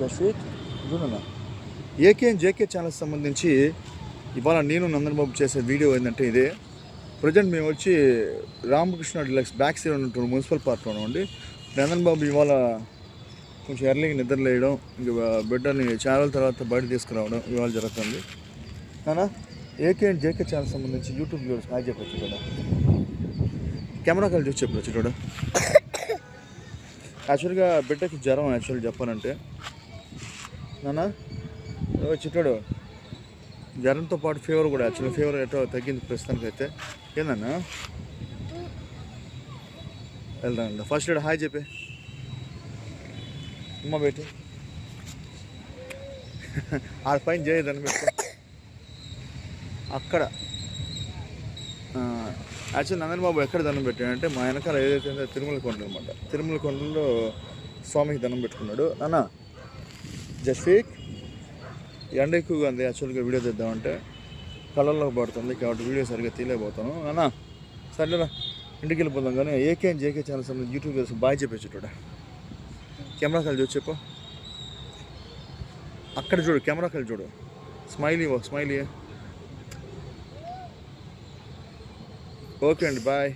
జస్వీక్ చూడన్నా AK and JK channels సంబంధించి ఇవాళ నేను నందన్ బాబు చేసే వీడియో ఏంటంటే ఇదే. ప్రజెంట్ మేము వచ్చి రామకృష్ణ డిలక్స్ బ్యాక్ సైడ్ ఉన్నటువంటి మున్సిపల్ పార్క్లో ఉండి నందన్ బాబు ఇవాళ కొంచెం ఎర్లీగా నిద్రలేయడం, ఇంకా బిడ్డని ఛానల్ తర్వాత బయట తీసుకురావడం ఇవాళ జరుగుతుంది. నానా ఏకే అండ్ జేకే ఛానల్ సంబంధించి యూట్యూబ్ వీడియోస్ హాయ్ చెప్పచ్చు కూడా, కెమెరా కాల్ చూసి చెప్పచ్చు కూడా. యాక్చువల్గా బిడ్డకి జ్వరం యాక్చువల్గా చెప్పాలంటే నాన్న చిట్టాడు జ్వరంతో పాటు ఫీవర్ కూడా, యాక్చువల్గా ఫీవర్ ఎటో తగ్గింది ప్రస్తుతానికి అయితే. ఏందన్నా వెళ్తానండి. ఫస్ట్ ఇక్కడ హాయ్ చెప్పే అమ్మ పెట్టి ఆడ పైన చేయదని పెట్టు అక్కడ. యాక్చువల్ నందన్ బాబు ఎక్కడ దండం పెట్టాడంటే మా వెనకాల ఏదైతే తిరుమల కొండలు అనమాట, తిరుమల కొండల్లో స్వామికి దండం పెట్టుకున్నాడు. నాన్న జస్వీక్ ఎండ ఎక్కువగా ఉంది, యాక్చువల్గా వీడియో తీద్దామంటే కళ్ళల్లోకి పడుతుంది కాబట్టి వీడియో సరిగ్గా తీయలేకపోతాను. నాన్న సరేనా ఇంటికి వెళ్ళిపోతాం. కానీ ఏకే అండ్ జేకే ఛానల్ సంబంధించి యూట్యూబ్ చేసి బాయ్ చెప్పేటోడ. కెమెరా కాల్ చూసి చెప్పు, అక్కడ చూడు కెమెరా కాల్ చూడు, స్మైలీ స్మైలీ. ఓకే అండి, బాయ్.